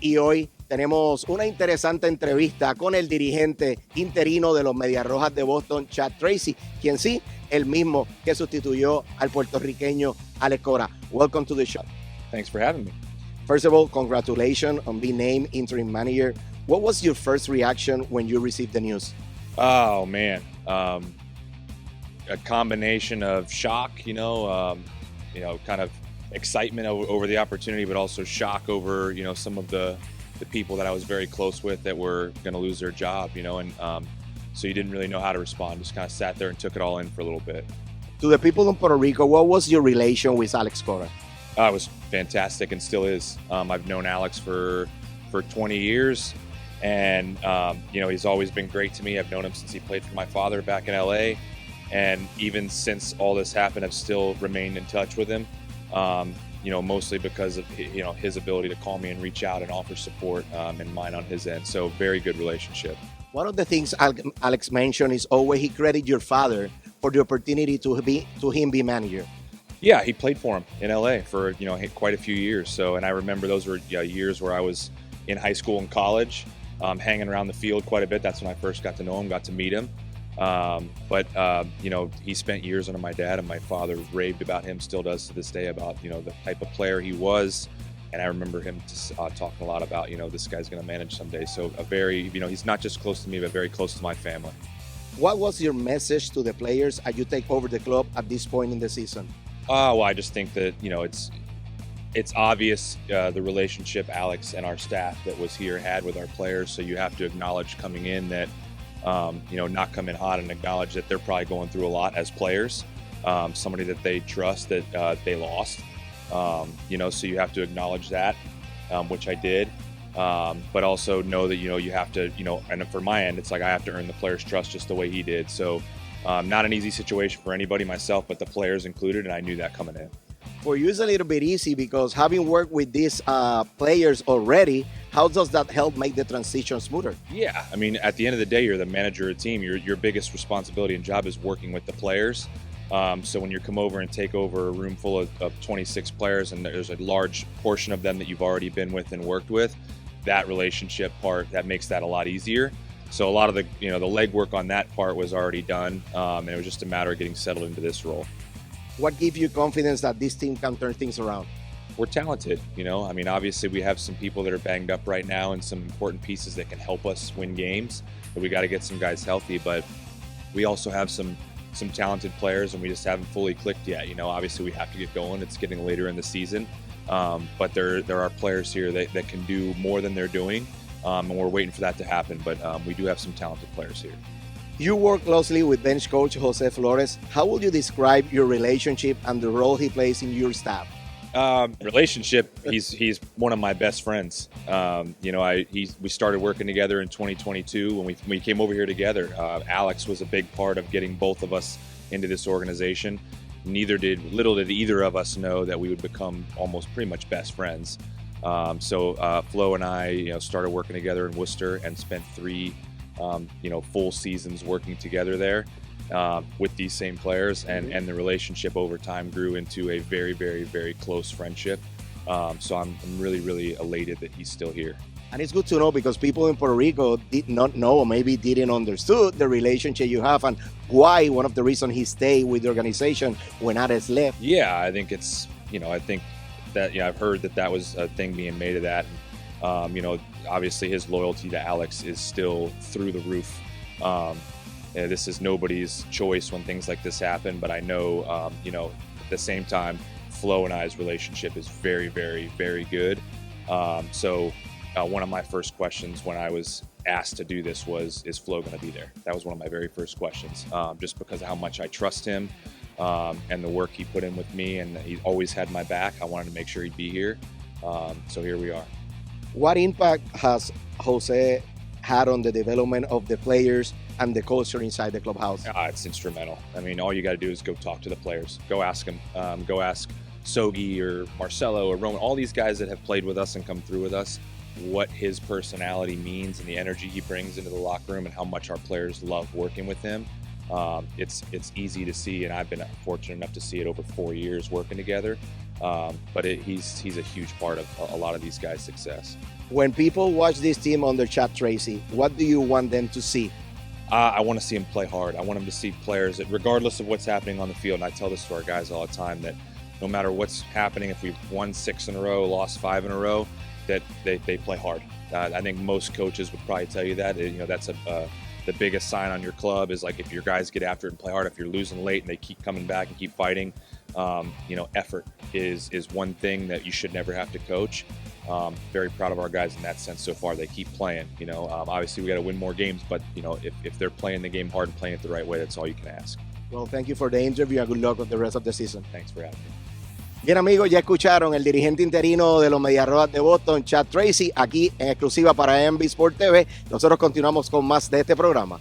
Y hoy tenemos una interesante entrevista con el dirigente interino de los Medias Rojas de Boston, Chad Tracy, quien sí, el mismo que sustituyó al puertorriqueño Alex Cora. Welcome to the show. Thanks for having me. First of all, congratulations on being named interim manager. What was your first reaction when you received the news? Oh man, a combination of shock, kind of excitement over the opportunity, but also shock over, some of the people that I was very close with that were going to lose their job, and so you didn't really know how to respond. Just kind of sat there and took it all in for a little bit. To the people in Puerto Rico, what was your relation with Alex Cora? It was fantastic and still is. I've known Alex for 20 years, and he's always been great to me. I've known him since he played for my father back in LA, and even since all this happened, I've still remained in touch with him. Mostly because of his ability to call me and reach out and offer support, and mine on his end. So very good relationship. One of the things Alex mentioned is always he credited your father for the opportunity to him be manager. Yeah, he played for him in LA for quite a few years. So, and I remember those were years where I was in high school and college, hanging around the field quite a bit. That's when I first got to know him, got to meet him. He spent years under my dad, and my father raved about him, still does to this day, about the type of player he was. And I remember him talking a lot about this guy's going to manage someday. So a very he's not just close to me, but very close to my family. What was your message to the players as you take over the club at this point in the season? Well, I just think that it's obvious the relationship Alex and our staff that was here had with our players. So you have to acknowledge coming in that. Not come in hot and acknowledge that they're probably going through a lot as players. Somebody that they trust that they lost. So you have to acknowledge that, which I did. But also know that, you have to, and for my end, it's like I have to earn the players' trust just the way he did. So not an easy situation for anybody, myself, but the players included, and I knew that coming in. For you, it's a little bit easy because having worked with these players already, how does that help make the transition smoother? Yeah, I mean, at the end of the day, you're the manager of a team. Your biggest responsibility and job is working with the players. So when you come over and take over a room full of 26 players, and there's a large portion of them that you've already been with and worked with, that relationship part, that makes that a lot easier. So a lot of the the legwork on that part was already done, and it was just a matter of getting settled into this role. What gives you confidence that this team can turn things around? We're talented, I mean, obviously we have some people that are banged up right now and some important pieces that can help us win games, but we got to get some guys healthy. But we also have some talented players, and we just haven't fully clicked yet. Obviously we have to get going. It's getting later in the season, but there are players here that can do more than they're doing, and we're waiting for that to happen. But we do have some talented players here. You work closely with bench coach José Flores. How would you describe your relationship and the role he plays in your staff? Relationship, he's one of my best friends. We started working together in 2022 when we came over here together. Alex was a big part of getting both of us into this organization. Little did either of us know that we would become almost pretty much best friends. Flo and I, started working together in Worcester and spent 3 full seasons working together there. With these same players, and the relationship over time grew into a very, very, very close friendship. So I'm really, really elated that he's still here. And it's good to know because people in Puerto Rico did not know or maybe didn't understood the relationship you have and why one of the reasons he stayed with the organization when Alex left. Yeah, I think I think that, I've heard that was a thing being made of that. Obviously his loyalty to Alex is still through the roof. This is nobody's choice when things like this happen, but I know, at the same time, Flo and I's relationship is very, very, very good. One of my first questions when I was asked to do this was, is Flo going to be there? That was one of my very first questions, just because of how much I trust him and the work he put in with me, and he always had my back. I wanted to make sure he'd be here. So here we are. What impact has Jose had on the development of the players and the culture inside the clubhouse? It's instrumental. I mean, all you got to do is go talk to the players. Go ask them. Go ask Sogi or Marcelo or Roman, all these guys that have played with us and come through with us, what his personality means and the energy he brings into the locker room and how much our players love working with him. It's easy to see, and I've been fortunate enough to see it over 4 years working together. But he's a huge part of a lot of these guys' success. When people watch this team under Chad Tracy, what do you want them to see? I want to see them play hard. I want them to see players that, regardless of what's happening on the field, and I tell this to our guys all the time, that no matter what's happening, if we've won 6 in a row, lost 5 in a row, that they play hard. I think most coaches would probably tell you that. That's the biggest sign on your club is like if your guys get after it and play hard. If you're losing late and they keep coming back and keep fighting, effort is one thing that you should never have to coach. Very proud of our guys in that sense so far. They keep playing. Obviously we got to win more games, but if they're playing the game hard and playing it the right way, that's all you can ask. Well, thank you for the interview and good luck with the rest of the season. Thanks for having me. Bien, amigos, ya escucharon el dirigente interino de los Medias Rojas de Boston, Chad Tracy, aquí en exclusiva para NB Sport TV. Nosotros continuamos con más de este programa.